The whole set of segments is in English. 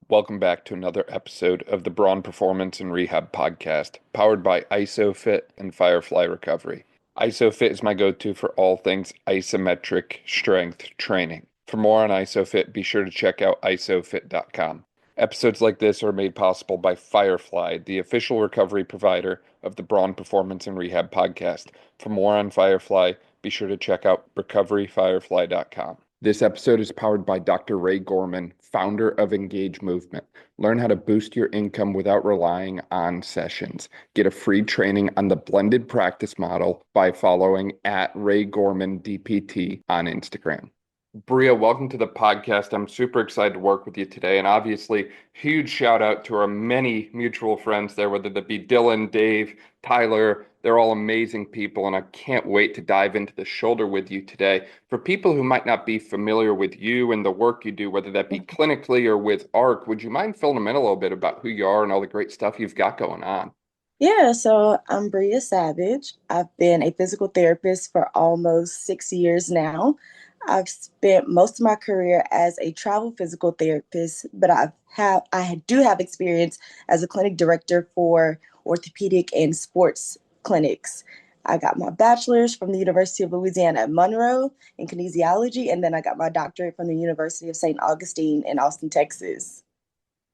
Welcome back to another episode of the Braun Performance and Rehab Podcast, powered by ISOFIT and Firefly Recovery. ISOFIT is my go-to for all things isometric strength training. For more on ISOFIT, be sure to check out isofit.com. Episodes like this are made possible by Firefly, the official recovery provider of the Braun Performance and Rehab Podcast. For more on Firefly, be sure to check out recoveryfirefly.com. This episode is powered by Dr. Ray Gorman, founder of Engage Movement. Learn how to boost your income without relying on sessions. Get a free training on the blended practice model by following at Ray Gorman DPT on Instagram. Bria, welcome to the podcast. I'm super excited to work with you today. And obviously, huge shout out to our many mutual friends there, whether that be Dylan, Dave, Tyler. They're all amazing people, and I can't wait to dive into the shoulder with you today. For people who might not be familiar with you and the work you do, whether that be clinically or with ARC, would you mind filling them in a little bit about who you are and all the great stuff you've got going on? Yeah, so I'm Bria Savage. I've been a physical therapist for almost 6 years now. I've spent most of my career as a travel physical therapist, but I do have experience as a clinic director for orthopedic and sports clinics. I got my bachelor's from the University of Louisiana at Monroe in kinesiology, and then I got my doctorate from the University of St. Augustine in Austin, Texas.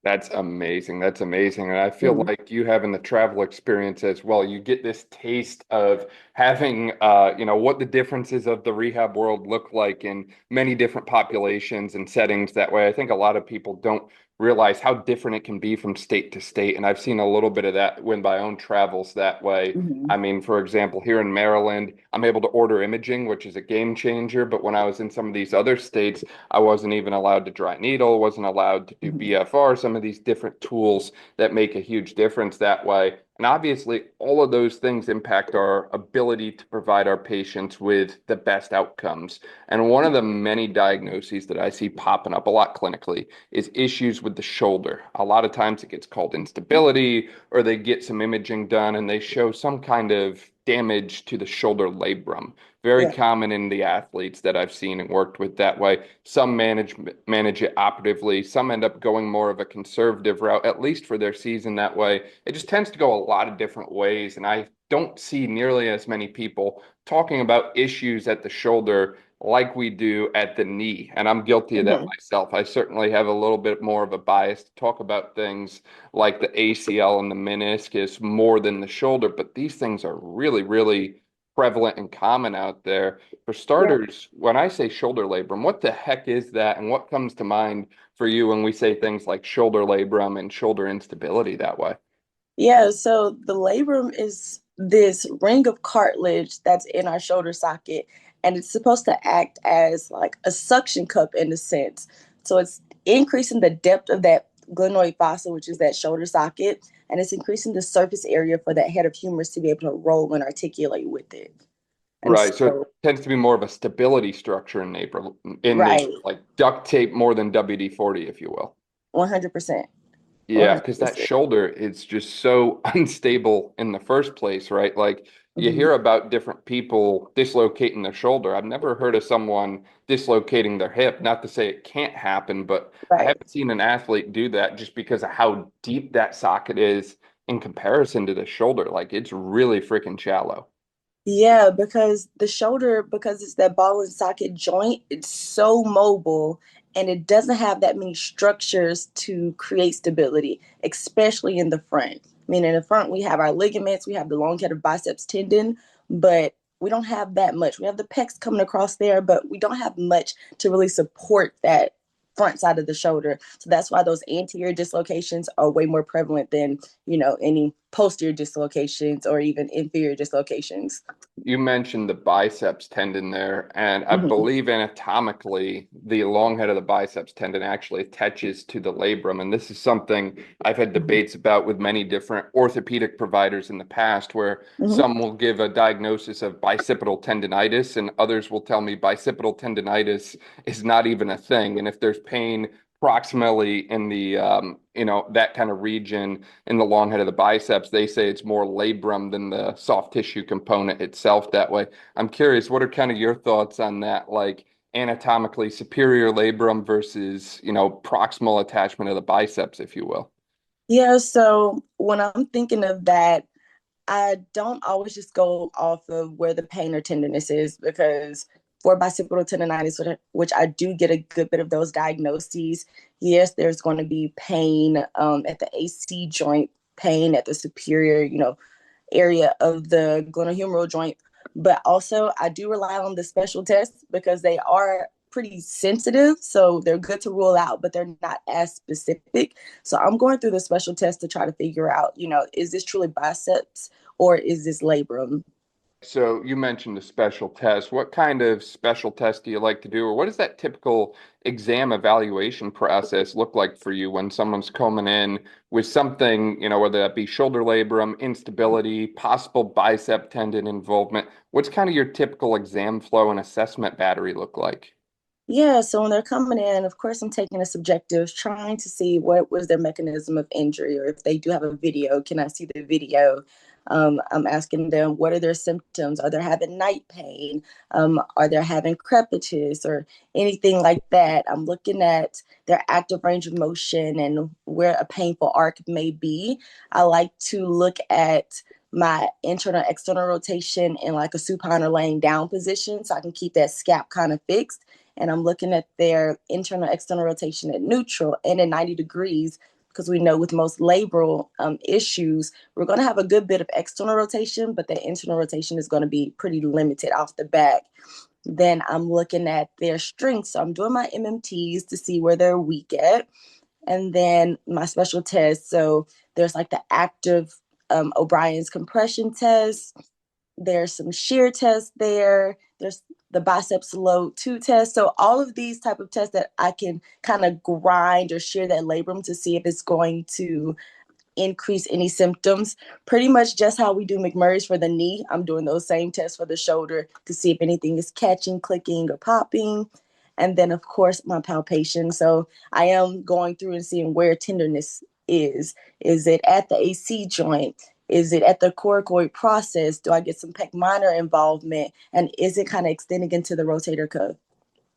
That's amazing. That's amazing. And I feel Mhm. like you having the travel experience as well, you get this taste of having, what the differences of the rehab world look like in many different populations and settings. That way, I think a lot of people don't realize how different it can be from state to state. And I've seen a little bit of that when my own travels that way. Mhm. I mean, for example, here in Maryland, I'm able to order imaging, which is a game changer. But when I was in some of these other states, I wasn't even allowed to dry needle, wasn't allowed to do Mhm. BFR, some of these different tools that make a huge difference that way. And obviously, all of those things impact our ability to provide our patients with the best outcomes. And one of the many diagnoses that I see popping up a lot clinically is issues with the shoulder. A lot of times it gets called instability, or they get some imaging done and they show some kind of damage to the shoulder labrum. Very Yeah. common in the athletes that I've seen and worked with that way. Some manage it operatively. Some end up going more of a conservative route, at least for their season that way. It just tends to go a lot of different ways. And I don't see nearly as many people talking about issues at the shoulder like we do at the knee. And I'm guilty of that Mhm. myself. I certainly have a little bit more of a bias to talk about things like the ACL and the meniscus more than the shoulder. But these things are really, really prevalent and common out there. For Yeah. starters, when I say shoulder labrum, what the heck is that? And what comes to mind for you when we say things like shoulder labrum and shoulder instability that way? Yeah, so the labrum is this ring of cartilage that's in our shoulder socket, and it's supposed to act as like a suction cup in a sense. So it's increasing the depth of that glenoid fossa, which is that shoulder socket, and it's increasing the surface area for that head of humerus to be able to roll and articulate with it. And Right. So it so, tends to be more of a stability structure in nature, right, like duct tape more than WD-40, if you will. 100%, Yeah, because that 100%. shoulder is just so unstable in the first place, right? Like you Mhm. hear about different people dislocating their shoulder. I've never heard of someone dislocating their hip. Not to say it can't happen, but I Right. haven't seen an athlete do that just because of how deep that socket is in comparison to the shoulder. Like it's really freaking shallow. Yeah, because the shoulder, because it's that ball and socket joint, it's so mobile and it doesn't have that many structures to create stability, especially in the front. I mean, in the front, we have our ligaments, we have the long head of biceps tendon, but we don't have that much. We have the pecs coming across there, but we don't have much to really support that front side of the shoulder. So that's why those anterior dislocations are way more prevalent than, any posterior dislocations or even inferior dislocations. You mentioned the biceps tendon there, and I Mhm. believe anatomically, the long head of the biceps tendon actually attaches to the labrum. And this is something I've had Mhm. debates about with many different orthopedic providers in the past, where Mhm. some will give a diagnosis of bicipital tendonitis, and others will tell me bicipital tendonitis is not even a thing. And if there's pain proximally in the, that kind of region, in the long head of the biceps, they say it's more labrum than the soft tissue component itself that way. I'm curious, what are kind of your thoughts on that? Like anatomically superior labrum versus, proximal attachment of the biceps, if you will? Yeah, so when I'm thinking of that, I don't always just go off of where the pain or tenderness is because for bicipital tendonitis, which I do get a good bit of those diagnoses, yes, there's going to be pain at the AC joint, pain at the superior, area of the glenohumeral joint. But also, I do rely on the special tests because they are pretty sensitive. So they're good to rule out, but they're not as specific. So I'm going through the special test to try to figure out, is this truly biceps or is this labrum? So you mentioned a special test. What kind of special test do you like to do, or what does that typical exam evaluation process look like for you when someone's coming in with something, whether that be shoulder labrum, instability, possible bicep tendon involvement? What's kind of your typical exam flow and assessment battery look like? Yeah, so when they're coming in, of course, I'm taking a subjective, trying to see what was their mechanism of injury, or if they do have a video, can I see the video? I'm asking them, what are their symptoms? Are they having night pain? Are they having crepitus or anything like that? I'm looking at their active range of motion and where a painful arc may be. I like to look at my internal external rotation in like a supine or laying down position so I can keep that scap kind of fixed, and I'm looking at their internal external rotation at neutral and at 90 degrees because we know with most labral issues, we're going to have a good bit of external rotation, but the internal rotation is going to be pretty limited off the back. Then I'm looking at their strength. So I'm doing my MMTs to see where they're weak at. And then my special tests. So there's like the active O'Brien's compression test. There's some shear tests there. There's the biceps load 2 test. So all of these type of tests that I can kind of grind or shear that labrum to see if it's going to increase any symptoms. Pretty much just how we do McMurray's for the knee. I'm doing those same tests for the shoulder to see if anything is catching, clicking, or popping. And then, of course, my palpation. So I am going through and seeing where tenderness is. Is it at the AC joint? Is it at the coracoid process? Do I get some pec minor involvement? And is it kind of extending into the rotator cuff?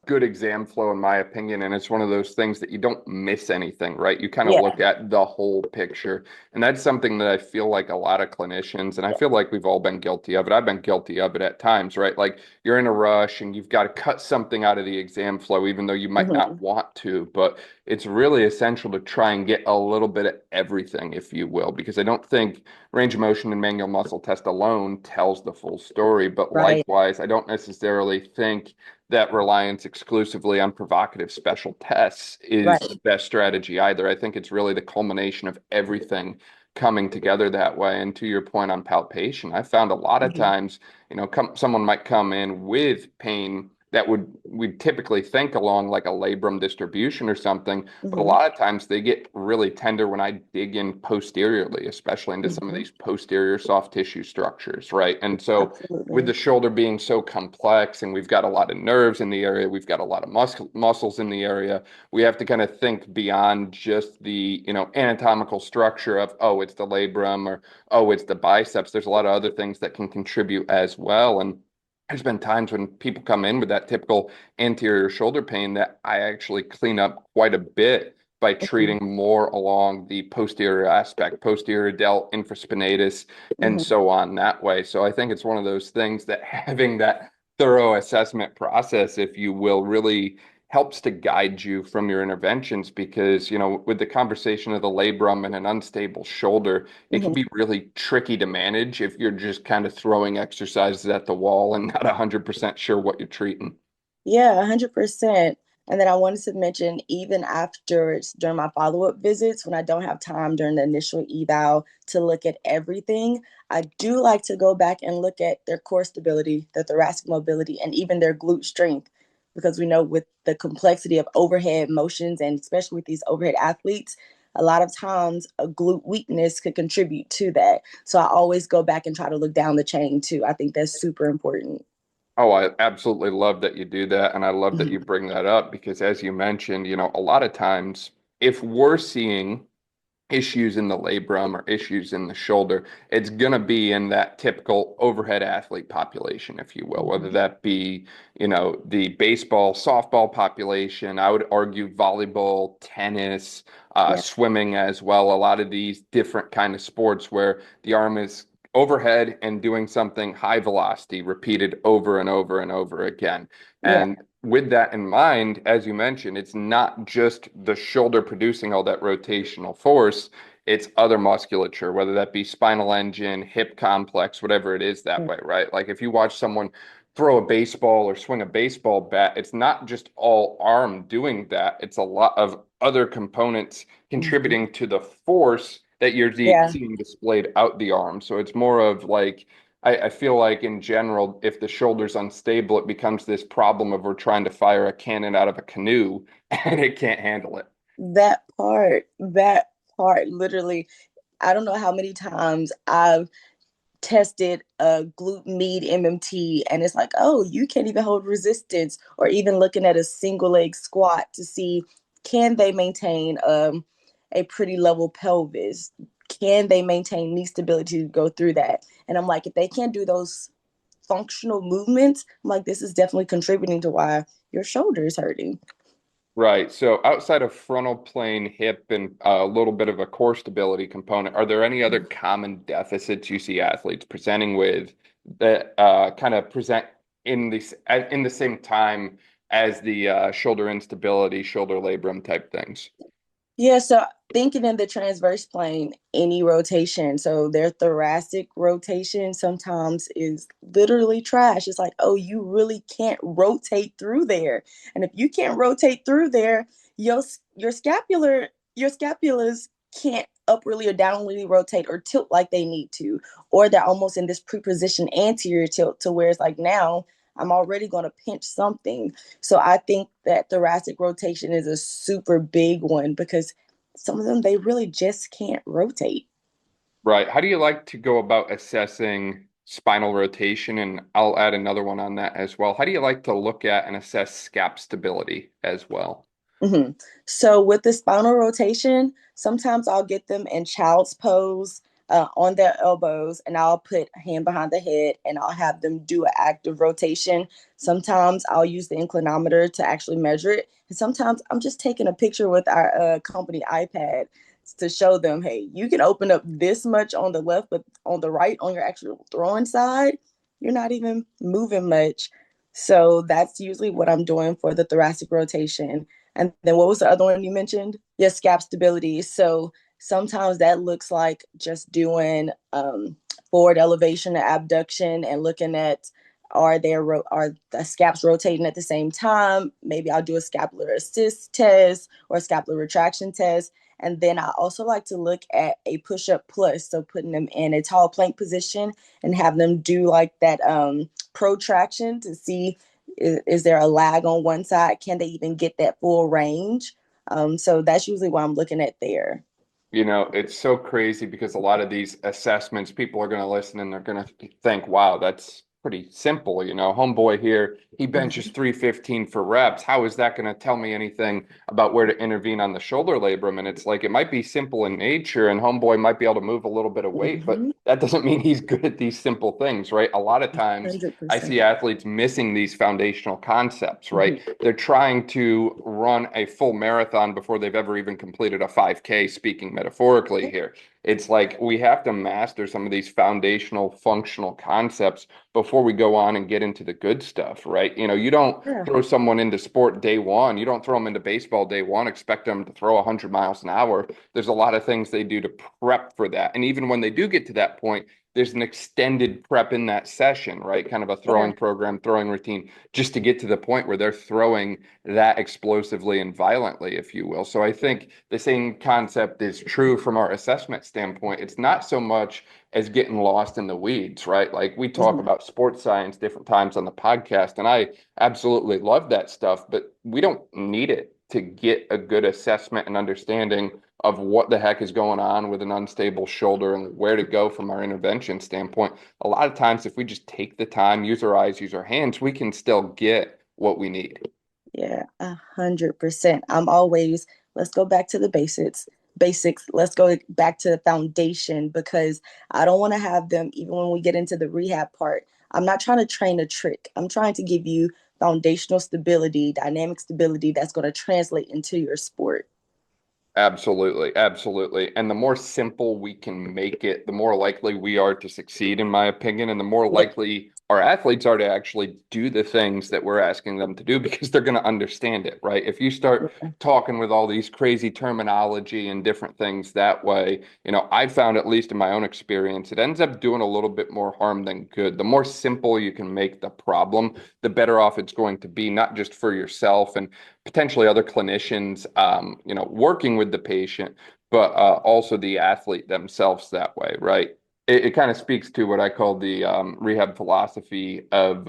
Good exam flow, in my opinion. And it's one of those things that you don't miss anything, right? You kind of Yeah. look at the whole picture. And that's something that I feel like a lot of clinicians, and I feel like we've all been guilty of it. I've been guilty of it at times, right? Like you're in a rush and you've got to cut something out of the exam flow, even though you might not Mm-hmm. want to. But it's really essential to try and get a little bit of everything, if you will, because I don't think range of motion and manual muscle test alone tells the full story. But Right. likewise, I don't necessarily think that reliance exclusively on provocative special tests is Right. the best strategy either. I think it's really the culmination of everything coming together that way. And to your point on palpation, I found a lot of Mm-hmm. times, someone might come in with pain that we'd typically think along like a labrum distribution or something, but a Mm-hmm. lot of times they get really tender when I dig in posteriorly, especially into some of Mm-hmm. these posterior soft tissue structures, right? And so with Absolutely. the shoulder being so complex and we've got a lot of nerves in the area, we've got a lot of muscles in the area, we have to kind of think beyond just the, anatomical structure of, oh, it's the labrum or, oh, it's the biceps. There's a lot of other things that can contribute as well. And there's been times when people come in with that typical anterior shoulder pain that I actually clean up quite a bit by Mm-hmm. treating more along the posterior aspect, posterior delt, infraspinatus, and Mm-hmm. so on that way. So I think it's one of those things that having that thorough assessment process, if you will, really helps to guide you from your interventions because, with the conversation of the labrum and an unstable shoulder, it can Mm-hmm. be really tricky to manage if you're just kind of throwing exercises at the wall and not 100% sure what you're treating. Yeah, 100%. And then I wanted to mention, even afterwards, during my follow-up visits, when I don't have time during the initial eval to look at everything, I do like to go back and look at their core stability, their thoracic mobility, and even their glute strength. Because we know with the complexity of overhead motions, and especially with these overhead athletes, a lot of times a glute weakness could contribute to that. So I always go back and try to look down the chain too. I think that's super important. Oh, I absolutely love that you do that. And I love that you Mhm. bring that up because, as you mentioned, a lot of times if we're seeing issues in the labrum or issues in the shoulder, it's going to be in that typical overhead athlete population, if you will, whether Mhm. that be, the baseball, softball population. I would argue volleyball, tennis, Yeah, swimming as well. A lot of these different kind of sports where the arm is overhead and doing something high velocity, repeated over and over and over again. yeah, And with that in mind, as you mentioned, it's not just the shoulder producing all that rotational force, it's other musculature, whether that be spinal engine, hip complex, whatever it is that mm, way, right? Like if you watch someone throw a baseball or swing a baseball bat, it's not just all arm doing that, it's a lot of other components mhm. contributing to the force that you're Yeah. seeing displayed out the arm. So it's more of like, I feel like in general, if the shoulder's unstable, it becomes this problem of we're trying to fire a cannon out of a canoe and it can't handle it. That part, literally, I don't know how many times I've tested a glute med MMT and it's like, oh, you can't even hold resistance, or even looking at a single leg squat to see can they maintain a pretty level pelvis? Can they maintain knee stability to go through that? And I'm like, if they can't do those functional movements, I'm like, this is definitely contributing to why your shoulder is hurting. Right. So outside of frontal plane, hip, and a little bit of a core stability component, are there any other common deficits you see athletes presenting with that kind of present in the same time as the shoulder instability, shoulder labrum type things? Yeah, so thinking in the transverse plane, any rotation, so their thoracic rotation sometimes is literally trash. It's like, oh, you really can't rotate through there. And if you can't rotate through there, your your scapular your scapulas can't upwardly or downwardly rotate or tilt like they need to, or they're almost in this prepositioned anterior tilt to where it's like now I'm already going to pinch something. So I think that thoracic rotation is a super big one because some of them they really just can't rotate. Right. How do you like to go about assessing spinal rotation? And I'll add another one on that as well. How do you like to look at and assess scap stability as well? Mm-hmm. So with the spinal rotation, sometimes I'll get them in child's pose on their elbows, and I'll put a hand behind the head, and I'll have them do an active rotation. Sometimes I'll use the inclinometer to actually measure it, and sometimes I'm just taking a picture with our company iPad to show them, hey, you can open up this much on the left, but on the right, on your actual throwing side, you're not even moving much. So that's usually what I'm doing for the thoracic rotation. And then what was the other one you mentioned? Yes, scap stability. So sometimes that looks like just doing forward elevation and abduction and looking at are the scaps rotating at the same time? Maybe I'll do a scapular assist test or a scapular retraction test. And then I also like to look at a push-up plus, so putting them in a tall plank position and have them do like that protraction to see is there a lag on one side? Can they even get that full range? So that's usually what I'm looking at there. It's so crazy because a lot of these assessments, people are going to listen and they're going to think, wow, that's pretty simple. Homeboy here, he benches Mhm. 315 for reps. How is that going to tell me anything about where to intervene on the shoulder labrum? And it's like, it might be simple in nature and homeboy might be able to move a little bit of weight, but Mhm. that doesn't mean he's good at these simple things, right? A lot of times I see 100%. athletes missing these foundational concepts, right? Mhm. They're trying to run a full marathon before they've ever even completed a 5K, speaking metaphorically here. It's like we have to master some of these foundational functional concepts before we go on and get into the good stuff, right? You don't Yeah. throw someone into sport day one. You don't throw them into baseball day one, expect them to throw 100 miles an hour. There's a lot of things they do to prep for that. And even when they do get to that point, there's an extended prep in that session, right? Kind of a Yeah. throwing program, throwing routine, just to get to the point where they're throwing that explosively and violently, if you will. So I think the same concept is true from our assessment standpoint. It's not so much as getting lost in the weeds, right? Like we talk Mhm. about sports science different times on the podcast, and I absolutely love that stuff, but we don't need it to get a good assessment and understanding of what the heck is going on with an unstable shoulder and where to go from our intervention standpoint. A lot of times, if we just take the time, use our eyes, use our hands, we can still get what we need. Yeah, 100%. I'm always, let's go back to the basics. basics. Let's go back to the foundation, because I don't want to have them, even when we get into the rehab part, I'm not trying to train a trick. I'm trying to give you foundational stability, dynamic stability that's going to translate into your sport. Absolutely, absolutely. And the more simple we can make it, the more likely we are to succeed, in my opinion, and the more Yeah. likely our athletes are to actually do the things that we're asking them to do because they're going to understand it, right? If you start talking with all these crazy terminology and different things that way, I found, at least in my own experience, it ends up doing a little bit more harm than good. The more simple you can make the problem, the better off it's going to be, not just for yourself and potentially other clinicians, working with the patient, but also the athlete themselves that way, right? It kind of speaks to what I call the rehab philosophy of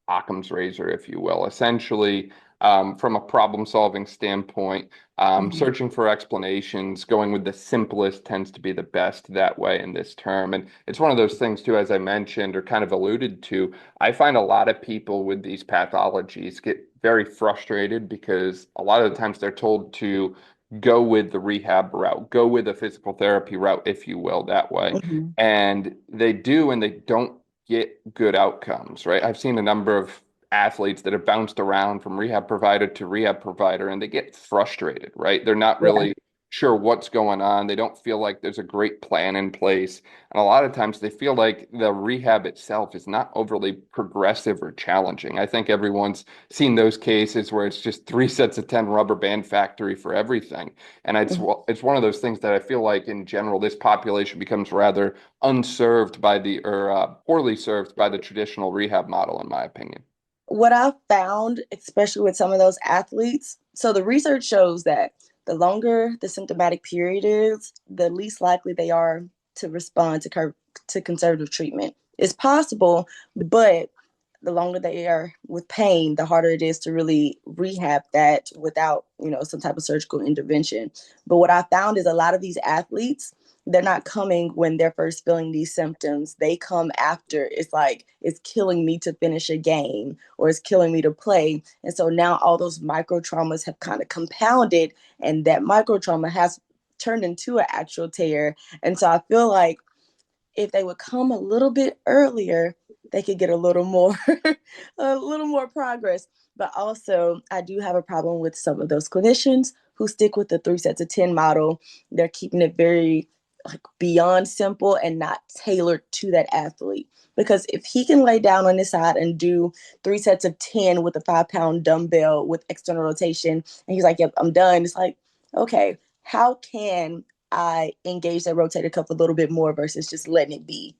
Occam's razor, if you will. Essentially, from a problem-solving standpoint, Mhm. searching for explanations, going with the simplest tends to be the best that way in this term. And it's one of those things, too, as I mentioned or kind of alluded to, I find a lot of people with these pathologies get very frustrated because a lot of the times they're told to go with the rehab route, go with the physical therapy route, if you will, that way. Mhm. And they do, and they don't get good outcomes, right? I've seen a number of athletes that have bounced around from rehab provider to rehab provider, and they get frustrated, right? They're not Yeah. really sure what's going on. They don't feel like there's a great plan in place. And a lot of times they feel like the rehab itself is not overly progressive or challenging. I think everyone's seen those cases where it's just 3 sets of 10 rubber band factory for everything. And it's one of those things that I feel like in general, this population becomes rather unserved by or poorly served by the traditional rehab model, in my opinion. What I've found, especially with some of those athletes, so the research shows that the longer the symptomatic period is, the least likely they are to respond to conservative treatment. It's possible, but the longer they are with pain, the harder it is to really rehab that without, some type of surgical intervention. But what I found is a lot of these athletes, they're not coming when they're first feeling these symptoms. They come after. It's like, it's killing me to finish a game, or it's killing me to play. And so now all those micro traumas have kind of compounded, and that micro trauma has turned into an actual tear. And so I feel like if they would come a little bit earlier, they could get a little more a little more progress. But also, I do have a problem with some of those clinicians who stick with the 3 sets of 10 model. They're keeping it very like beyond simple and not tailored to that athlete. Because if he can lay down on his side and do 3 sets of 10 with a 5 pound dumbbell with external rotation, and he's like, "Yep, I'm done." It's like, okay, how can I engage that rotator cuff a little bit more versus just letting it be?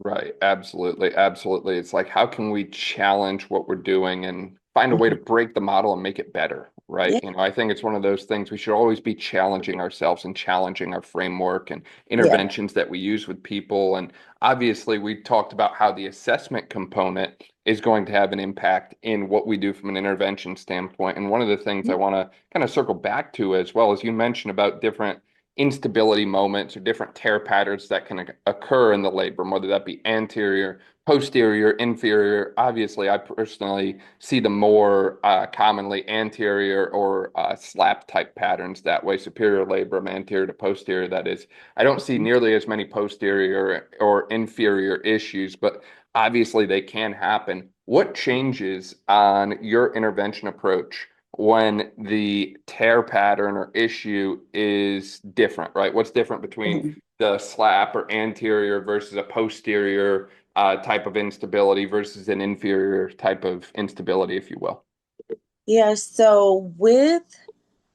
Right. Absolutely. Absolutely. It's like, how can we challenge what we're doing and find a way to Mhm. break the model and make it better? Right. Yeah, I think it's one of those things we should always be challenging ourselves and challenging our framework and yeah. interventions that we use with people. And obviously, we talked about how the assessment component is going to have an impact in what we do from an intervention standpoint. And one of the things I want to kind of circle back to, as well as you mentioned about different instability moments or different tear patterns that can occur in the labrum, whether that be anterior, posterior, inferior. Obviously, I personally see the more commonly anterior or slap type patterns that way, superior labrum, anterior to posterior, that is. I don't see nearly as many posterior or inferior issues, but obviously they can happen. What changes on your intervention approach when the tear pattern or issue is different, right? What's different between Mhm. the slap or anterior versus a posterior type of instability versus an inferior type of instability, if you will? Yeah, so with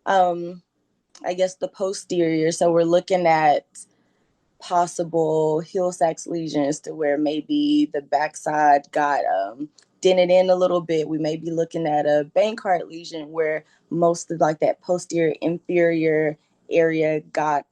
um I guess the posterior, so we're looking at possible Hill Sachs lesions to where maybe the backside got dented in a little bit. We may be looking at a Bankart lesion where most of like that posterior inferior area got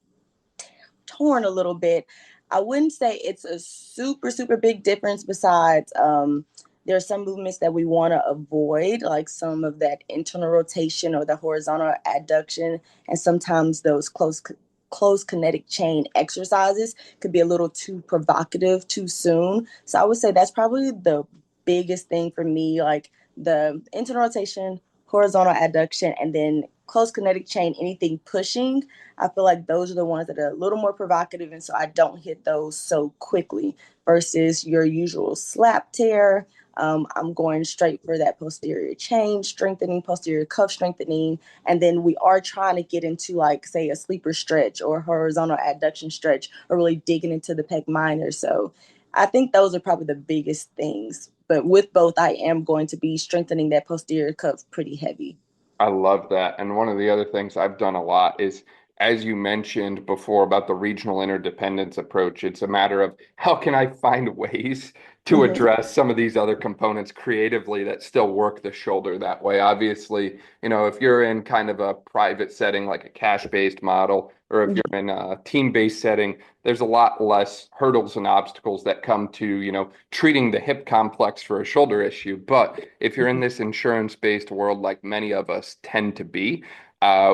torn a little bit. I wouldn't say it's a super big difference. Besides, there are some movements that we want to avoid, like some of that internal rotation or the horizontal adduction, and sometimes those close kinetic chain exercises could be a little too provocative too soon. So I would say that's probably the biggest thing for me, like the internal rotation, horizontal adduction, and then close kinetic chain, anything pushing, I feel like those are the ones that are a little more provocative. And so I don't hit those so quickly versus your usual slap tear. I'm going straight for that posterior chain strengthening, posterior cuff strengthening. And then we are trying to get into, like, say, a sleeper stretch or horizontal adduction stretch, or really digging into the pec minor. So I think those are probably the biggest things. But with both, I am going to be strengthening that posterior cuff pretty heavy. I love that. And one of the other things I've done a lot is, as you mentioned before about the regional interdependence approach, it's a matter of how can I find ways to Mm-hmm. address some of these other components creatively that still work the shoulder that way. Obviously, if you're in kind of a private setting like a cash-based model, or if you're in a team-based setting, there's a lot less hurdles and obstacles that come to, treating the hip complex for a shoulder issue. But if you're in this insurance-based world, like many of us tend to be,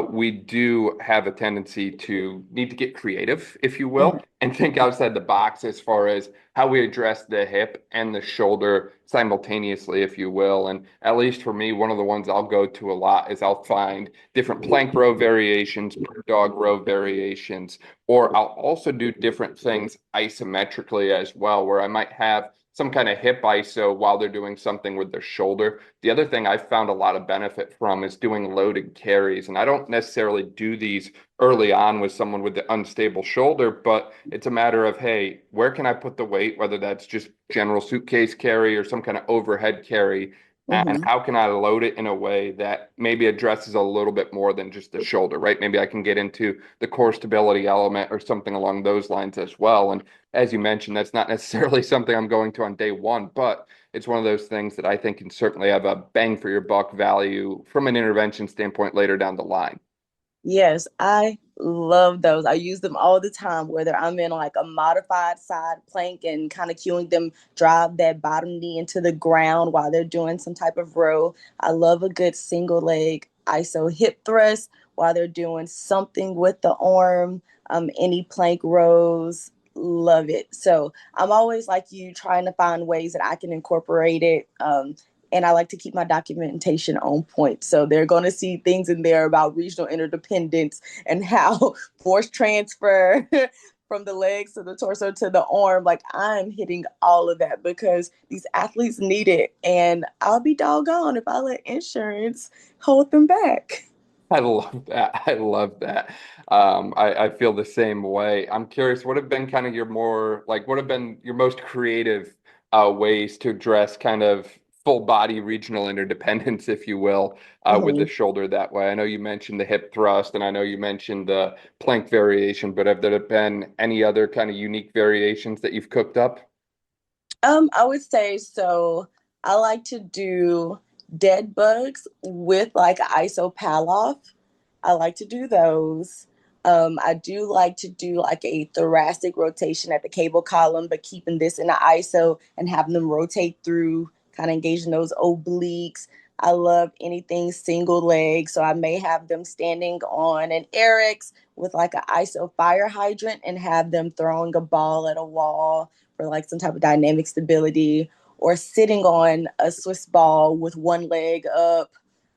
we do have a tendency to need to get creative, if you Mm-hmm. will, and think outside the box as far as how we address the hip and the shoulder simultaneously, if you will. And at least for me, one of the ones I'll go to a lot is I'll find different plank row variations, dog row variations, or I'll also do different things isometrically as well, where I might have some kind of hip ISO while they're doing something with their shoulder. The other thing I've found a lot of benefit from is doing loaded carries. And I don't necessarily do these early on with someone with the unstable shoulder, but it's a matter of, hey, where can I put the weight, whether that's just general suitcase carry or some kind of overhead carry, and Mm-hmm. how can I load it in a way that maybe addresses a little bit more than just the shoulder, right? Maybe I can get into the core stability element or something along those lines as well. And as you mentioned, that's not necessarily something I'm going to on day one, but it's one of those things that I think can certainly have a bang for your buck value from an intervention standpoint later down the line. Yes, I love those. I use them all the time, whether I'm in like a modified side plank and kind of cueing them drive that bottom knee into the ground while they're doing some type of row. I love a good single leg ISO hip thrust while they're doing something with the arm. Any plank rows, love it. So I'm always like you, trying to find ways that I can incorporate it. And I like to keep my documentation on point. So they're going to see things in there about regional interdependence and how force transfer from the legs to the torso to the arm. Like, I'm hitting all of that because these athletes need it. And I'll be doggone if I let insurance hold them back. I love that. I love that. I feel the same way. I'm curious, what have been kind of your more like what have been your most creative ways to address kind of full body regional interdependence, if you will, with the Mm-hmm. shoulder that way? I know you mentioned the hip thrust, and I know you mentioned the plank variation, but have there been any other kind of unique variations that you've cooked up? I would say so. I like to do dead bugs with like ISO Palloff. I like to do those. I do like to do like a thoracic rotation at the cable column, but keeping this in the ISO and having them rotate through, kind of engaging those obliques. I love anything single leg, so I may have them standing on an Eric's with like an ISO fire hydrant and have them throwing a ball at a wall for like some type of dynamic stability, or sitting on a Swiss ball with one leg up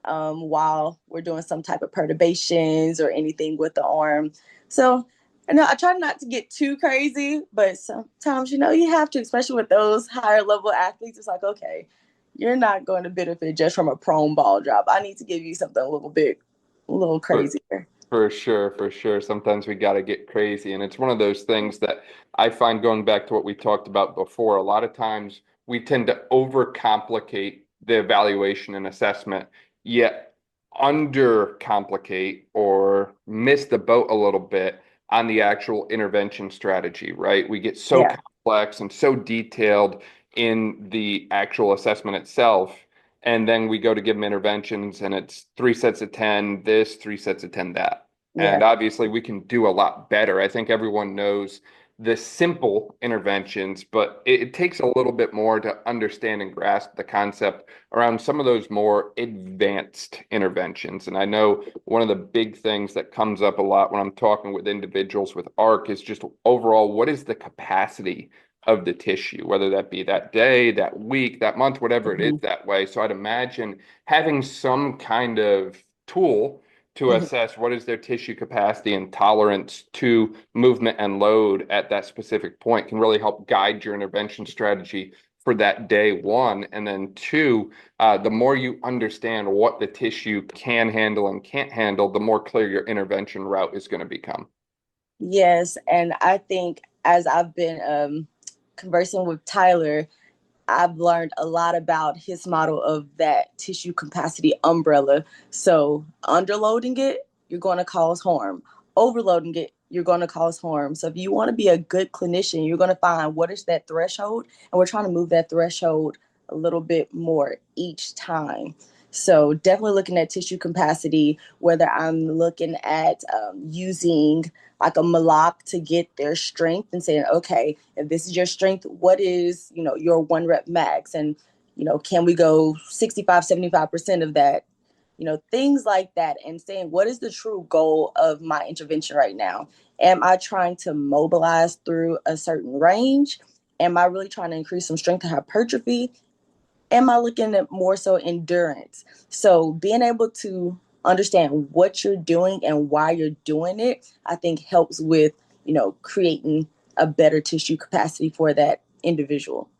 while we're doing some type of perturbations or anything with the arm. So, I try not to get too crazy, but sometimes, you have to, especially with those higher level athletes. It's like, okay, you're not going to benefit just from a prone ball drop. I need to give you something a little For crazier. for sure, for sure. Sometimes we got to get crazy. And it's one of those things that I find going back to what we talked about before. A lot of times we tend to overcomplicate the evaluation and assessment, yet undercomplicate or miss the boat a little bit on the actual intervention strategy, right? We get so Yeah. complex and so detailed in the actual assessment itself, and then we go to give them interventions and it's 3 sets of 10 this, 3 sets of 10 that. Yeah. And obviously we can do a lot better. I think everyone knows the simple interventions, but it takes a little bit more to understand and grasp the concept around some of those more advanced interventions. And I know one of the big things that comes up a lot when I'm talking with individuals with ARC is just overall, what is the capacity of the tissue, whether that be that day, that week, that month, whatever it is Mhm. that way. So I'd imagine having some kind of tool to assess what is their tissue capacity and tolerance to movement and load at that specific point can really help guide your intervention strategy for that day one. And then two, the more you understand what the tissue can handle and can't handle, the more clear your intervention route is going to become. Yes, and I think as I've been conversing with Tyler, I've learned a lot about his model of that tissue capacity umbrella. So, underloading it, you're going to cause harm. Overloading it, you're going to cause harm. So, if you want to be a good clinician, you're going to find what is that threshold, and we're trying to move that threshold a little bit more each time. So, definitely looking at tissue capacity, whether I'm looking at using like a Malak to get their strength and saying, okay, if this is your strength, what is, your 1 rep max? And, can we go 65, 75% of that? Things like that, and saying, what is the true goal of my intervention right now? Am I trying to mobilize through a certain range? Am I really trying to increase some strength and hypertrophy? Am I looking at more so endurance? So being able to understand what you're doing and why you're doing it, I think helps with, creating a better tissue capacity for that individual.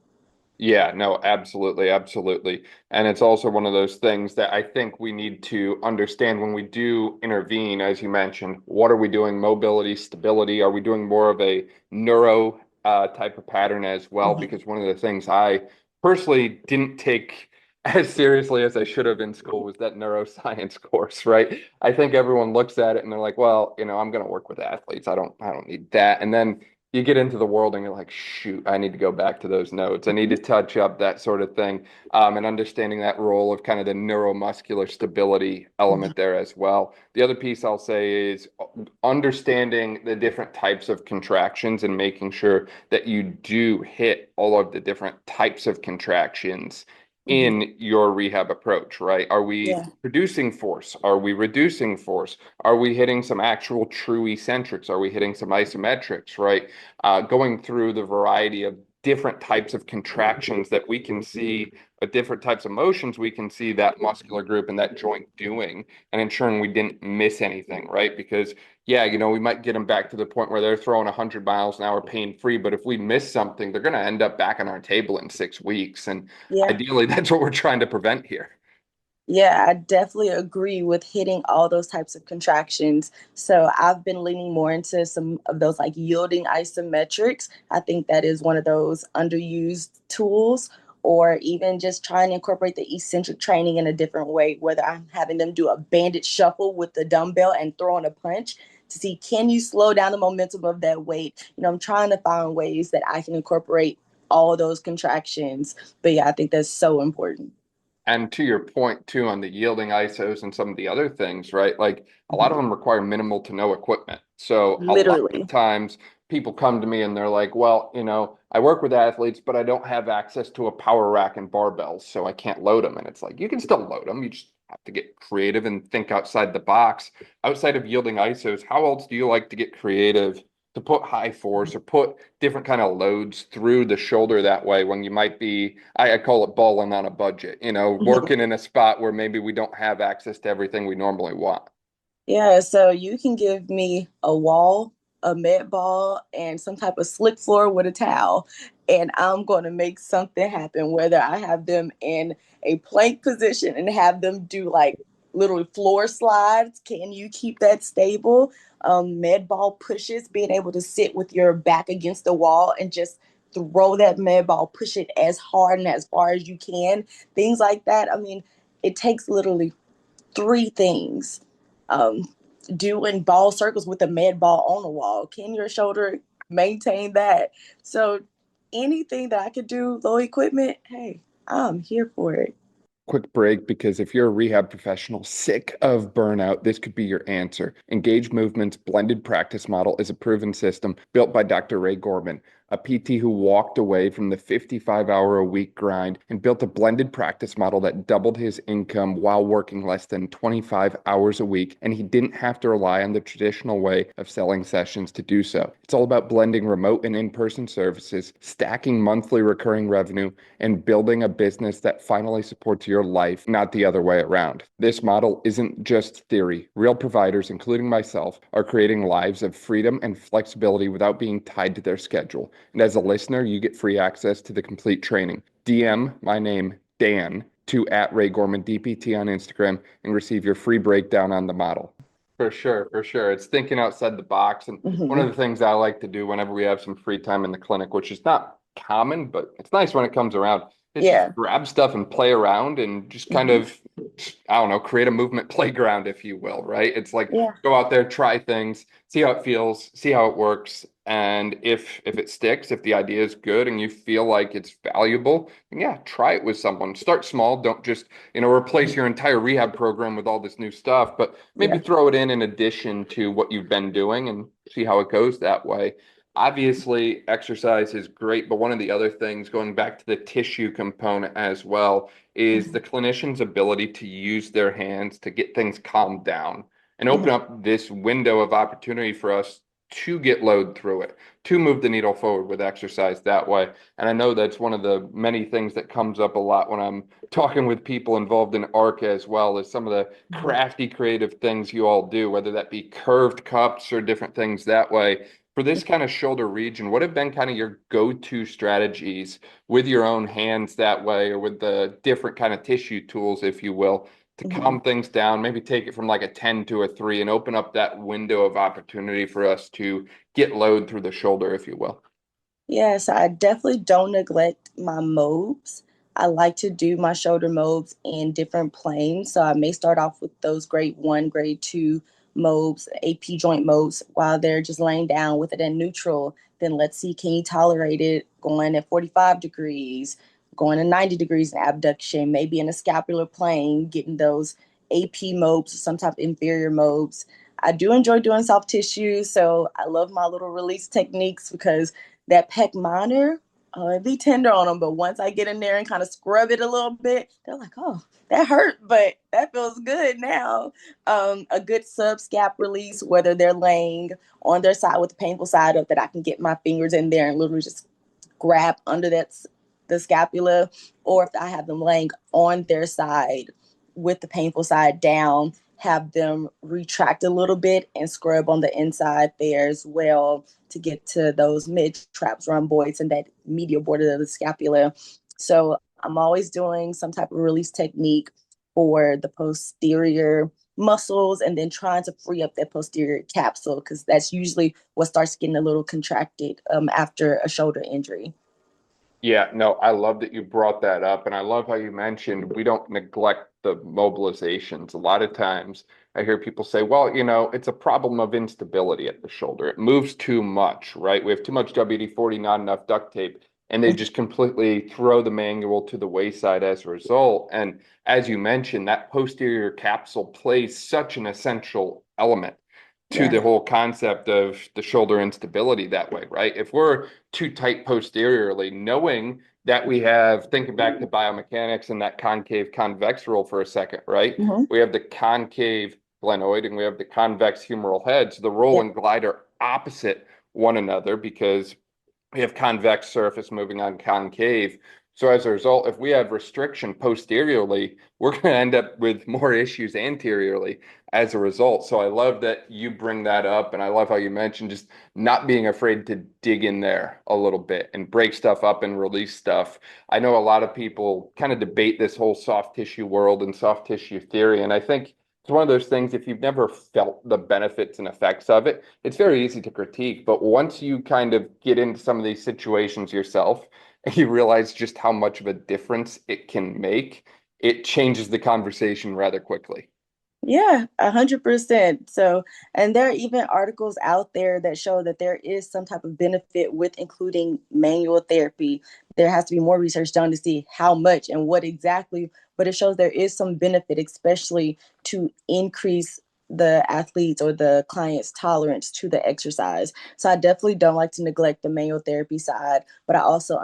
Yeah, no, absolutely, absolutely. And it's also one of those things that I think we need to understand when we do intervene, as you mentioned, what are we doing? Mobility, stability? Are we doing more of a neuro type of pattern as well? Mm-hmm. Because one of the things I personally didn't take as seriously as I should have in school was that neuroscience course, right? I think everyone looks at it and they're like, well, I'm going to work with athletes. I don't need that. And then you get into the world and you're like, shoot, I need to go back to those notes. I need to touch up that sort of thing. And understanding that role of kind of the neuromuscular stability Mm-hmm. element there as well. The other piece I'll say is understanding the different types of contractions and making sure that you do hit all of the different types of contractions Mm-hmm. in your rehab approach, right? Are we Yeah. producing force? Are we reducing force? Are we hitting some actual true eccentrics? Are we hitting some isometrics, right? Going through the variety of different types of contractions that we can see, different types of motions we can see that muscular group and that joint doing, and ensuring we didn't miss anything, right? Because yeah, we might get them back to the point where they're throwing 100 miles an hour pain free, but if we miss something, they're going to end up back on our table in 6 weeks. And Yeah. ideally, that's what we're trying to prevent here. Yeah, I definitely agree with hitting all those types of contractions. So I've been leaning more into some of those like yielding isometrics. I think that is one of those underused tools, or even just trying to incorporate the eccentric training in a different way, whether I'm having them do a banded shuffle with the dumbbell and throwing a punch to see, can you slow down the momentum of that weight? I'm trying to find ways that I can incorporate all those contractions. But yeah, I think that's so important. And to your point too on the yielding ISOs and some of the other things, right? Like a lot of them require minimal to no equipment. So a lot of Literally. times people come to me and they're like, well, I work with athletes, but I don't have access to a power rack and barbells, so I can't load them. And it's like, you can still load them. You just have to get creative and think outside the box. Outside of yielding ISOs, how else do you like to get creative to put high force or put different kind of loads through the shoulder that way when you might be, I call it balling on a budget, working in a spot where maybe we don't have access to everything we normally want. Yeah, so you can give me a wall, a med ball, and some type of slick floor with a towel, and I'm going to make something happen, whether I have them in a plank position and have them do like literally floor slides. Can you keep that stable? Med ball pushes, being able to sit with your back against the wall and just throw that med ball, push it as hard and as far as you can. Things like that. I mean, it takes literally three things. Um, Doing ball circles with a med ball on the wall. Can your shoulder maintain that? So anything that I could do, low equipment, hey, I'm here for it. Quick break because if you're a rehab professional sick of burnout, this could be your answer. Engage Movement's blended practice model is a proven system built by Dr. Ray Gorman. a PT who walked away from the 55-hour-a-week grind and built a blended practice model that doubled his income while working less than 25 hours a week, and he didn't have to rely on the traditional way of selling sessions to do so. It's all about blending remote and in-person services, stacking monthly recurring revenue, and building a business that finally supports your life, not the other way around. This model isn't just theory. Real providers, including myself, are creating lives of freedom and flexibility without being tied to their schedule. And as a listener, you get free access to the complete training. DM my name, Dan, to @RayGormanDPT on Instagram and receive your free breakdown on the model. For sure, for sure. It's thinking outside the box. And one of the things I like to do whenever we have some free time in the clinic, which is not common, but it's nice when it comes around, is just grab stuff and play around and just kind of, I don't know, create a movement playground, if you will, right? It's like go out there, try things, see how it feels, see how it works. And if it sticks, if the idea is good and you feel like it's valuable, then yeah, try it with someone. Start small. Don't just, replace your entire rehab program with all this new stuff, but maybe throw it in addition to what you've been doing and see how it goes that way. Obviously, exercise is great, but one of the other things, going back to the tissue component as well, is the clinician's ability to use their hands to get things calmed down and open up this window of opportunity for us to get load through it, to move the needle forward with exercise that way. And I know that's one of the many things that comes up a lot when I'm talking with people involved in ARC as well, is some of the crafty, creative things you all do, whether that be curved cups or different things that way. For this kind of shoulder region, what have been kind of your go-to strategies with your own hands that way, or with the different kind of tissue tools, if you will, to calm things down, maybe take it from like a 10 to a 3 and open up that window of opportunity for us to get load through the shoulder, if you will? Yes, I definitely don't neglect my mobs. I like to do my shoulder mobs in different planes. So I may start off with those grade 1, grade 2 mobs, AP joint mobs, while they're just laying down with it in neutral. Then let's see, can you tolerate it going at 45 degrees, going at 90 degrees in abduction, maybe in a scapular plane, getting those AP mobs, some type of inferior mobs. I do enjoy doing soft tissue, so I love my little release techniques because that pec minor, it'd be tender on them, but once I get in there and kind of scrub it a little bit, they're like, oh, that hurt, but that feels good now. A good subscap release, whether they're laying on their side with the painful side up, that I can get my fingers in there and literally just grab under the scapula, or if I have them laying on their side with the painful side down, have them retract a little bit and scrub on the inside there as well to get to those mid traps, rhomboids, and that medial border of the scapula. So I'm always doing some type of release technique for the posterior muscles and then trying to free up that posterior capsule, because that's usually what starts getting a little contracted after a shoulder injury. Yeah, no, I love that you brought that up. And I love how you mentioned we don't neglect the mobilizations. A lot of times I hear people say, well, it's a problem of instability at the shoulder. It moves too much, right? We have too much WD-40, not enough duct tape. And they just completely throw the manual to the wayside as a result. And as you mentioned, that posterior capsule plays such an essential element to the whole concept of the shoulder instability that way, right? If we're too tight posteriorly, knowing that we have, thinking back to biomechanics and that concave convex rule for a second, right? We have the concave glenoid and we have the convex humeral head. So the roll and glide are opposite one another because we have convex surface moving on concave. So as a result, if we have restriction posteriorly, we're going to end up with more issues anteriorly as a result. So I love that you bring that up. And I love how you mentioned just not being afraid to dig in there a little bit and break stuff up and release stuff. I know a lot of people kind of debate this whole soft tissue world and soft tissue theory. And I think it's one of those things, if you've never felt the benefits and effects of it, it's very easy to critique. But once you kind of get into some of these situations yourself, and you realize just how much of a difference it can make, it changes the conversation rather quickly. Yeah, 100%. So, and there are even articles out there that show that there is some type of benefit with including manual therapy. There has to be more research done to see how much and what exactly, but it shows there is some benefit, especially to increase the athletes or the client's tolerance to the exercise. So I definitely don't like to neglect the manual therapy side, but I also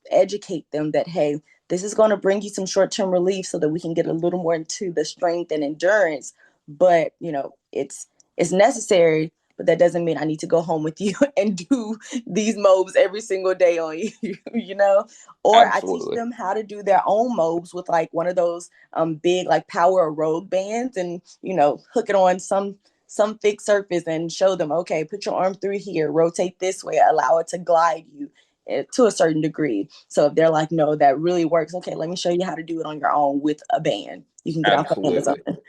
educate them that, hey, this is going to bring you some short-term relief so that we can get a little more into the strength and endurance. But, it's necessary, but that doesn't mean I need to go home with you and do these mobs every single day on you, you know? Or I teach Absolutely. them how to do their own mobs with like one of those big like power aerobic bands, and hook it on some fixed surface and show them, okay, put your arm through here, rotate this way, allow it to glide you to a certain degree. So if they're like, no, that really works, okay, let me show you how to do it on your own with a band. You can get off of Amazon. Absolutely.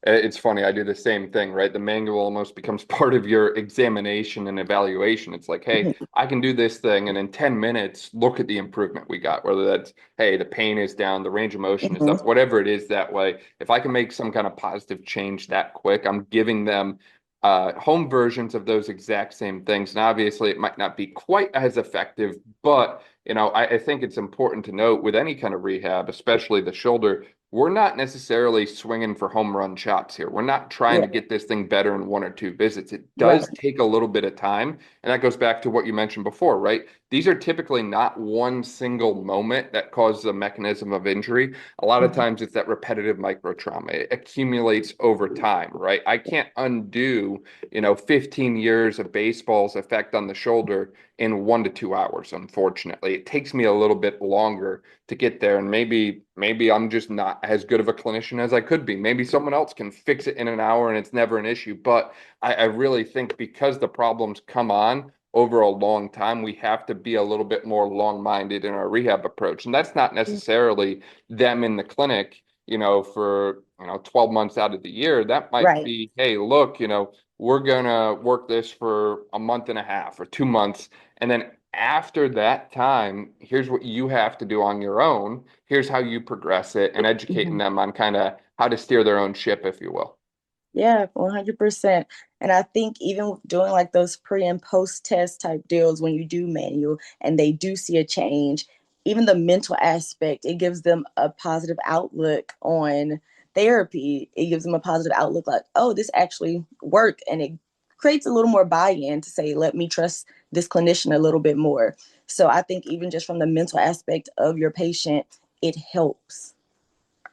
It's funny, I do the same thing, right? The manual almost becomes part of your examination and evaluation. It's like, hey, I can do this thing, and in 10 minutes, look at the improvement we got. Whether that's, hey, the pain is down, the range of motion is Mm-hmm. up, whatever it is that way. If I can make some kind of positive change that quick, I'm giving them home versions of those exact same things. And obviously, it might not be quite as effective, but I think it's important to note with any kind of rehab, especially the shoulder, we're not necessarily swinging for home run shots here. We're not trying to Yeah. get this thing better in 1 or 2 visits. It does Right. take a little bit of time. And that goes back to what you mentioned before, right? These are typically not one single moment that causes a mechanism of injury. A lot of Mm-hmm. times it's that repetitive micro trauma. It accumulates over time, right? I can't undo, 15 years of baseball's effect on the shoulder in 1 to 2 hours, unfortunately. It takes me a little bit longer to get there, and maybe I'm just not as good of a clinician as I could be. Maybe someone else can fix it in an hour and it's never an issue. But I really think because the problems come on over a long time, we have to be a little bit more long-minded in our rehab approach. And that's not necessarily them in the clinic, for 12 months out of the year. That might Right. be, hey, look, we're gonna work this for a month and a half or 2 months, and then after that time, here's what you have to do on your own. Here's how you progress it, and educating Mhm. them on kind of how to steer their own ship, if you will. Yeah, 100%. And I think even with doing like those pre and post test type deals, when you do manual and they do see a change, even the mental aspect, it gives them a positive outlook on therapy. It gives them a positive outlook like, oh, this actually worked. And it creates a little more buy-in to say, let me trust this clinician a little bit more. So I think even just from the mental aspect of your patient, it helps.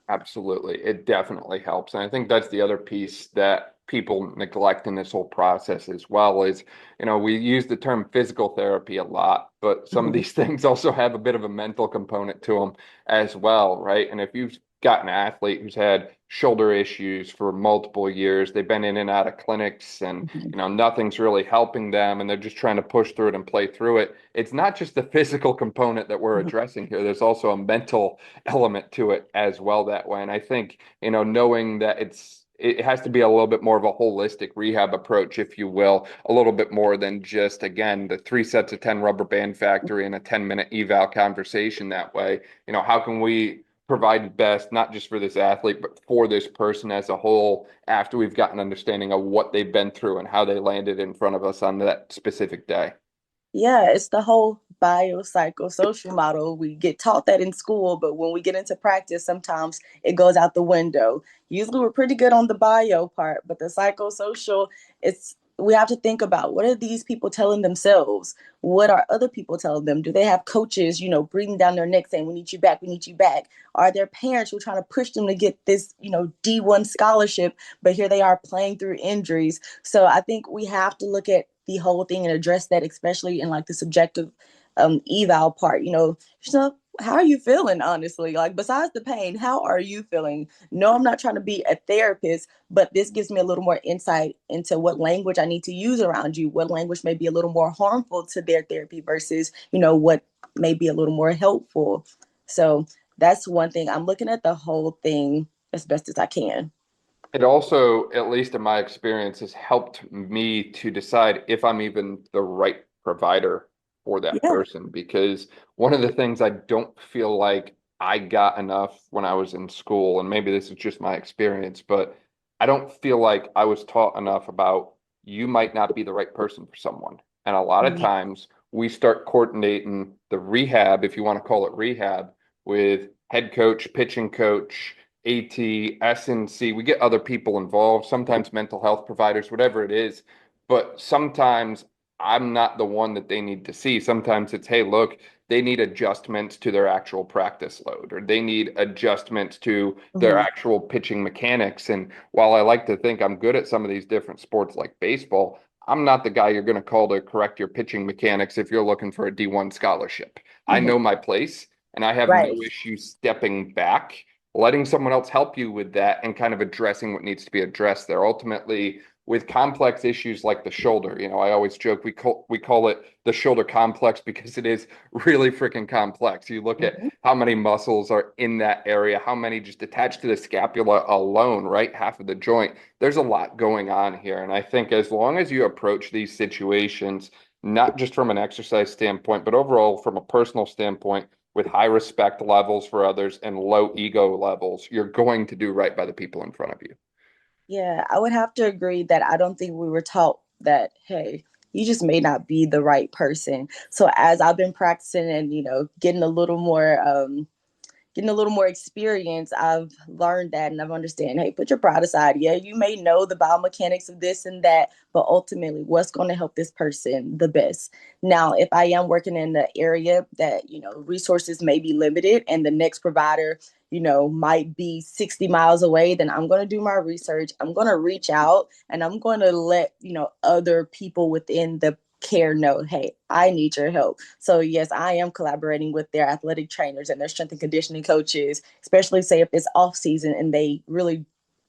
Absolutely. It definitely helps. And I think that's the other piece that people neglect in this whole process as well is, we use the term physical therapy a lot, but some of Mhm. these things also have a bit of a mental component to them as well, right? And if you've got an athlete who's had shoulder issues for multiple years, they've been in and out of clinics and, Mhm. nothing's really helping them and they're just trying to push through it and play through it. It's not just the physical component that we're Mhm. addressing here. There's also a mental element to it as well that way. And I think, knowing that it has to be a little bit more of a holistic rehab approach, if you will, a little bit more than just, again, the 3 sets of 10 rubber band factory and a 10-minute eval conversation that way. How can we provide best, not just for this athlete, but for this person as a whole after we've got an understanding of what they've been through and how they landed in front of us on that specific day. Yeah, it's the whole biopsychosocial model. We get taught that in school, but when we get into practice, sometimes it goes out the window. Usually we're pretty good on the bio part, but the psychosocial, it's we have to think about what are these people telling themselves? What are other people telling them? Do they have coaches, breathing down their neck saying, we need you back, we need you back? Are there parents who are trying to push them to get this, D1 scholarship, but here they are playing through injuries? So I think we have to look at the whole thing and address that, especially in like the subjective eval part. So how are you feeling, honestly? Like, besides the pain, how are you feeling? No, I'm not trying to be a therapist, but this gives me a little more insight into what language I need to use around you, what language may be a little more harmful to their therapy versus, what may be a little more helpful. So that's one thing. I'm looking at the whole thing as best as I can. It also, at least in my experience, has helped me to decide if I'm even the right provider for that Yeah. person. Because one of the things I don't feel like I got enough when I was in school, and maybe this is just my experience, but I don't feel like I was taught enough about you might not be the right person for someone. And a lot of Mhm. times we start coordinating the rehab, if you want to call it rehab, with head coach, pitching coach, AT, S&C. We get other people involved, sometimes mental health providers, whatever it is. But sometimes I'm not the one that they need to see. Sometimes it's, hey, look, they need adjustments to their actual practice load, or they need adjustments to their Mhm. actual pitching mechanics. And while I like to think I'm good at some of these different sports like baseball, I'm not the guy you're going to call to correct your pitching mechanics if you're looking for a D1 scholarship. I Mhm. know my place, and I have no Right. issue stepping back, letting someone else help you with that, and kind of addressing what needs to be addressed there. Ultimately, with complex issues like the shoulder, I always joke we call it the shoulder complex because it is really freaking complex. You look at Mhm. how many muscles are in that area, how many just attached to the scapula alone, right? Half of the joint. There's a lot going on here. And I think as long as you approach these situations, not just from an exercise standpoint, but overall from a personal standpoint, with high respect levels for others and low ego levels, you're going to do right by the people in front of you. Yeah, I would have to agree that I don't think we were taught that, hey, you just may not be the right person. So as I've been practicing and, getting a little more experience, I've learned that and I've understand, hey, put your pride aside. Yeah, you may know the biomechanics of this and that, but ultimately what's going to help this person the best. Now, if I am working in the area that, resources may be limited and the next provider, might be 60 miles away, then I'm going to do my research. I'm going to reach out and I'm going to let, other people within the care know, hey, I need your help. So yes, I am collaborating with their athletic trainers and their strength and conditioning coaches, especially say if it's off season and they really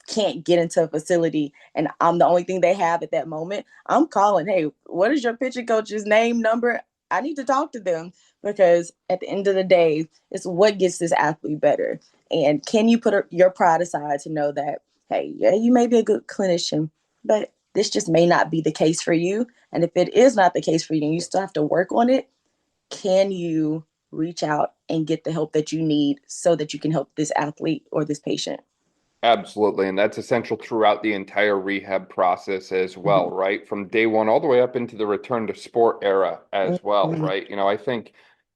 can't get into a facility and I'm the only thing they have at that moment. I'm calling, hey, what is your pitching coach's name, number? I need to talk to them because at the end of the day, it's what gets this athlete better. And can you put your pride aside to know that, hey, yeah, you may be a good clinician, but this just may not be the case for you. And if it is not the case for you and you still have to work on it, can you reach out and get the help that you need so that you can help this athlete or this patient? Absolutely. And that's essential throughout the entire rehab process as well, Mhm. right? From day one all the way up into the return to sport era as well, Mhm. right? I think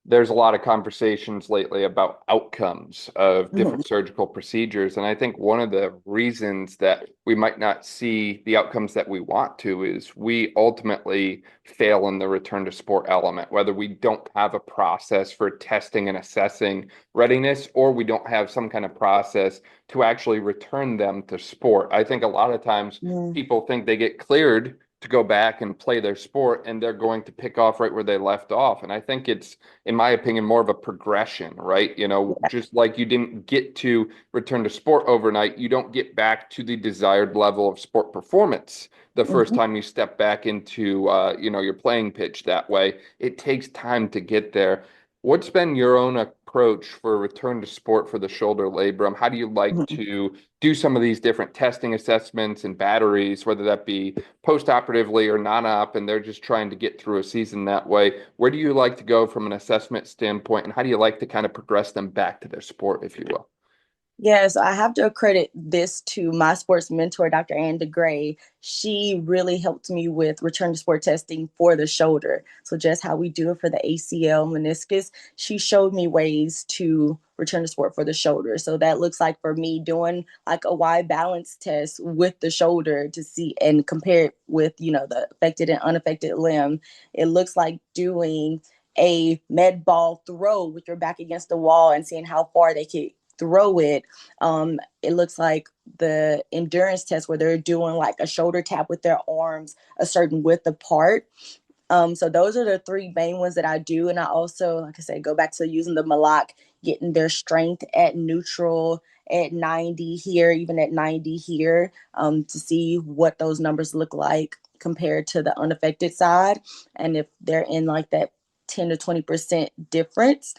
there's a lot of conversations lately about outcomes of Mhm. different surgical procedures. And I think one of the reasons that we might not see the outcomes that we want to is we ultimately fail in the return to sport element, whether we don't have a process for testing and assessing readiness, or we don't have some kind of process to actually return them to sport. I think a lot of times Mhm. people think they get cleared to go back and play their sport and they're going to pick off right where they left off. And I think it's, in my opinion, more of a progression, right? Just like you didn't get to return to sport overnight, you don't get back to the desired level of sport performance the first Mhm. time you step back into, your playing pitch that way. It takes time to get there. What's been your own approach for return to sport for the shoulder labrum? How do you like Mhm. to do some of these different testing assessments and batteries, whether that be post-operatively or non-op, and they're just trying to get through a season that way? Where do you like to go from an assessment standpoint, and how do you like to kind of progress them back to their sport, if you will? Yes, I have to accredit this to my sports mentor, Dr. Ann DeGray. She really helped me with return to sport testing for the shoulder. So just how we do it for the ACL meniscus, she showed me ways to return to sport for the shoulder. So that looks like for me doing like a wide balance test with the shoulder to see and compare it with, the affected and unaffected limb. It looks like doing a med ball throw with your back against the wall and seeing how far they can throw it. It looks like the endurance test where they're doing like a shoulder tap with their arms a certain width apart. So those are the three main ones that I do. And I also, like I said, go back to using the Malak, getting their strength at neutral, at 90 here, even at 90 here, to see what those numbers look like compared to the unaffected side. And if they're in like that 10 to 20% difference.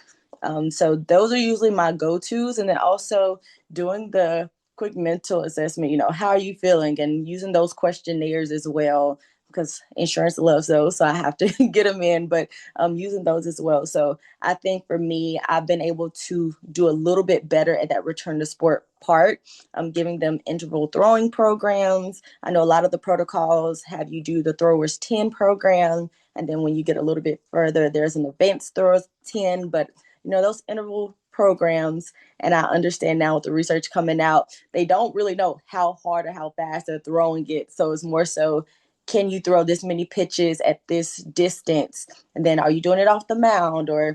So those are usually my go-tos. And then also doing the quick mental assessment, how are you feeling? And using those questionnaires as well because insurance loves those, so I have to get them in. But using those as well. So I think for me, I've been able to do a little bit better at that return to sport part. I'm giving them interval throwing programs. I know a lot of the protocols have you do the throwers 10 program, and then when you get a little bit further, there's an advanced throwers 10. But those interval programs, and I understand now with the research coming out, they don't really know how hard or how fast they're throwing it. So it's more so, can you throw this many pitches at this distance? And then are you doing it off the mound? Or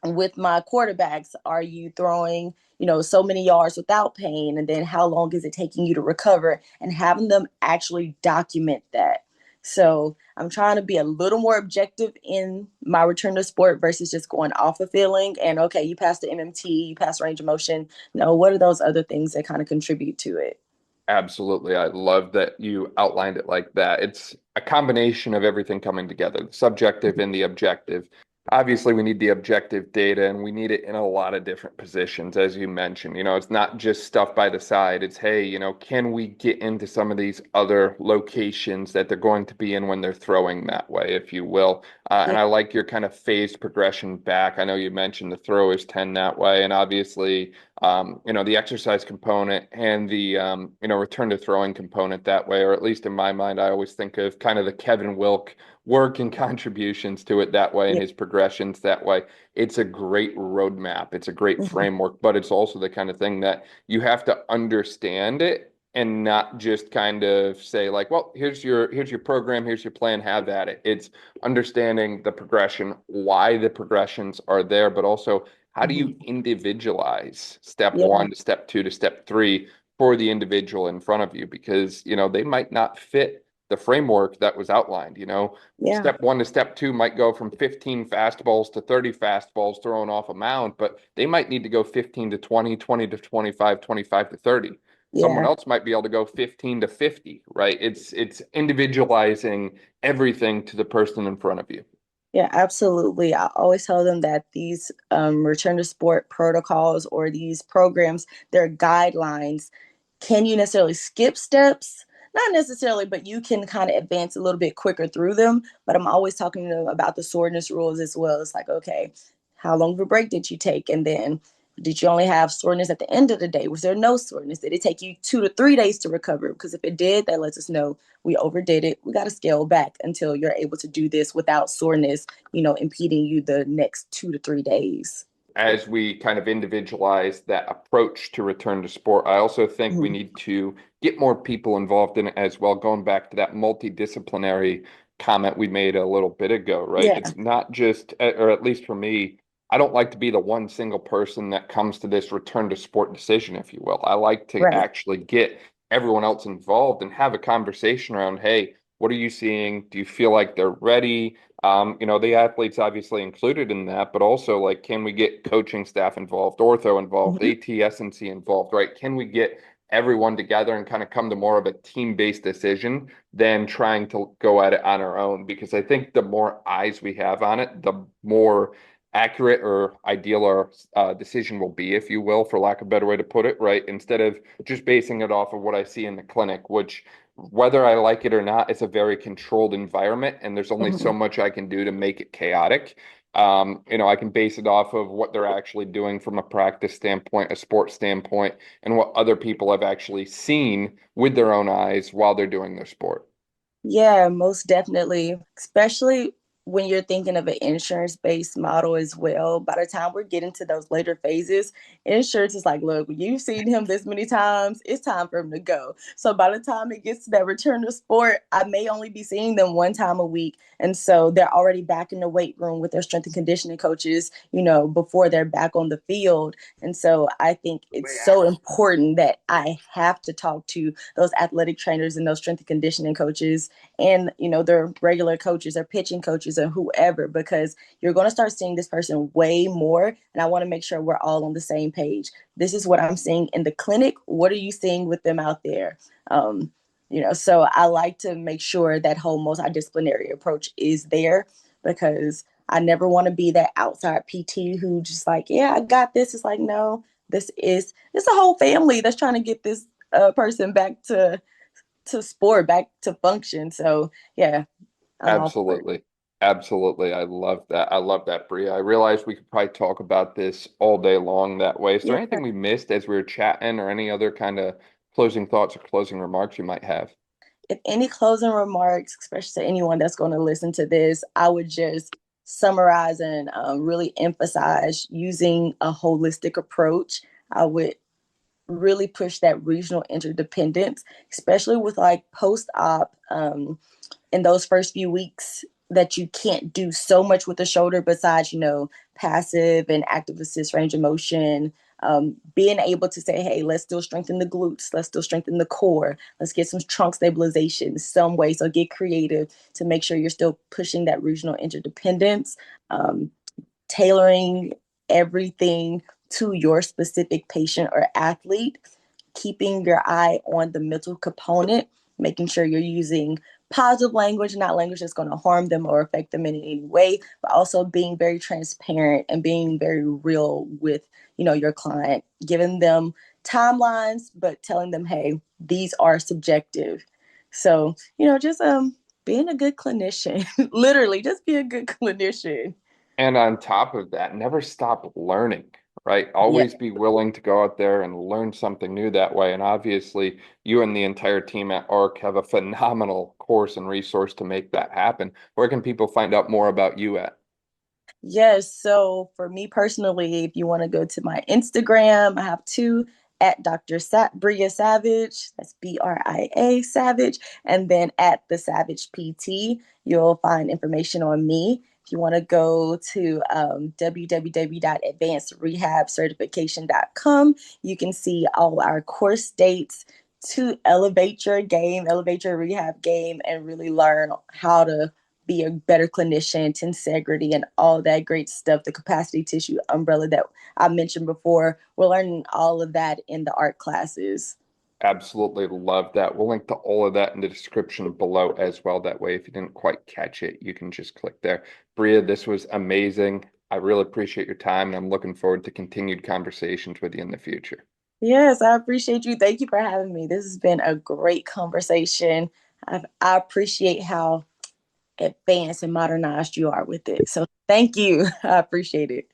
with my quarterbacks, are you throwing, so many yards without pain? And then how long is it taking you to recover? And having them actually document that. So I'm trying to be a little more objective in my return to sport versus just going off a feeling. And okay, you passed the MMT, you passed range of motion. No, what are those other things that kind of contribute to it? Absolutely. I love that you outlined it like that. It's a combination of everything coming together, the subjective and the objective. Obviously, we need the objective data and we need it in a lot of different positions, as you mentioned. It's not just stuff by the side. It's, hey, can we get into some of these other locations that they're going to be in when they're throwing that way, if you will. Yeah. And I like your kind of phased progression back. I know you mentioned the throwers tend that way. And obviously, the exercise component and the, return to throwing component that way, or at least in my mind, I always think of kind of the Kevin Wilk work and contributions to it that way and Yeah. his progressions that way. It's a great roadmap. It's a great Mhm. framework, but it's also the kind of thing that you have to understand it and not just kind of say like, well, here's your program, here's your plan, have at it. It's understanding the progression, why the progressions are there, but also how do Mhm. you individualize step Yeah. one to step two to step three for the individual in front of you? Because, they might not fit the framework that was outlined. Yeah. Step one to step two might go from 15 fastballs to 30 fastballs thrown off a mound, but they might need to go 15 to 20, 20 to 25, 25 to 30. Someone Yeah. else might be able to go 15 to 50, right? It's individualizing everything to the person in front of you. Yeah, absolutely. I always tell them that these return to sport protocols or these programs, they're guidelines. Can you necessarily skip steps? Not necessarily, but you can kind of advance a little bit quicker through them. But I'm always talking to them about the soreness rules as well. It's like, okay, how long of a break did you take? And then did you only have soreness at the end of the day? Was there no soreness? Did it take you 2 to 3 days to recover? Because if it did, that lets us know we overdid it. We got to scale back until you're able to do this without soreness, impeding you the next 2 to 3 days. As we kind of individualize that approach to return to sport, I also think we Mhm. need to get more people involved in it as well. Going back to that multidisciplinary comment we made a little bit ago, right? Yeah, It's not just, or at least for me, I don't like to be the one single person that comes to this return to sport decision, if you will. I like to right. actually get everyone else involved and have a conversation around, hey, what are you seeing? Do you feel like they're ready? The athletes obviously included in that, but also like, can we get coaching staff involved, ortho involved, Mhm. ATS&C involved, right? Can we get everyone together and kind of come to more of a team-based decision than trying to go at it on our own? Because I think the more eyes we have on it, the more accurate or ideal our decision will be, if you will, for lack of a better way to put it, right? Instead of just basing it off of what I see in the clinic, which whether I like it or not, it's a very controlled environment, and there's only so Mhm. much I can do to make it chaotic. I can base it off of what they're actually doing from a practice standpoint, a sports standpoint, and what other people have actually seen with their own eyes while they're doing their sport. Yeah, most definitely. Especially when you're thinking of an insurance-based model as well. By the time we're getting to those later phases, insurance is like, look, you've seen him this many times, it's time for him to go. So by the time it gets to that return to sport, I may only be seeing them one time a week. And so they're already back in the weight room with their strength and conditioning coaches, before they're back on the field. And so I think it's so important that I have to talk to those athletic trainers and those strength and conditioning coaches and their regular coaches or pitching coaches or whoever, because you're going to start seeing this person way more, and I want to make sure we're all on the same page. This is what I'm seeing in the clinic. What are you seeing with them out there? So I like to make sure that whole multidisciplinary approach is there, because I never want to be that outside PT who just like, yeah, I got this. It's like, no, it's a whole family that's trying to get this person back to sport, back to function. So yeah, I'm all for it. Absolutely. Absolutely. I love that. I love that, Bria. I realize we could probably talk about this all day long that way. Is there Yeah. anything we missed as we were chatting or any other kind of closing thoughts or closing remarks you might have? If any closing remarks, especially to anyone that's going to listen to this, I would just summarize and really emphasize using a holistic approach. I would really push that regional interdependence, especially with like post-op, in those first few weeks that you can't do so much with the shoulder besides, passive and active assist range of motion. Being able to say, hey, let's still strengthen the glutes, let's still strengthen the core, let's get some trunk stabilization some way. So get creative to make sure you're still pushing that regional interdependence, um, tailoring everything to your specific patient or athlete, keeping your eye on the mental component, making sure you're using positive language, not language that's going to harm them or affect them in any way, but also being very transparent and being very real with, your client, giving them timelines, but telling them, hey, these are subjective. So, just being a good clinician, literally just be a good clinician. And on top of that, never stop learning, right? Yeah. Always be willing to go out there and learn something new that way. And obviously, you and the entire team at ARC have a phenomenal course and resource to make that happen. Where can people find out more about you at? Yes. So for me personally, if you want to go to my Instagram, I have two at Bria Savage. That's Bria Savage. And then at the Savage PT, you'll find information on me. If you want to go to www.advancedrehabcertification.com, you can see all our course dates to elevate your game, elevate your rehab game, and really learn how to be a better clinician, tensegrity, and all that great stuff, the capacity tissue umbrella that I mentioned before. We're learning all of that in the art classes. Absolutely love that. We'll link to all of that in the description below as well. That way, if you didn't quite catch it, you can just click there. Bria, this was amazing. I really appreciate your time, and I'm looking forward to continued conversations with you in the future. Yes, I appreciate you. Thank you for having me. This has been a great conversation. I appreciate how advanced and modernized you are with it. So thank you. I appreciate it.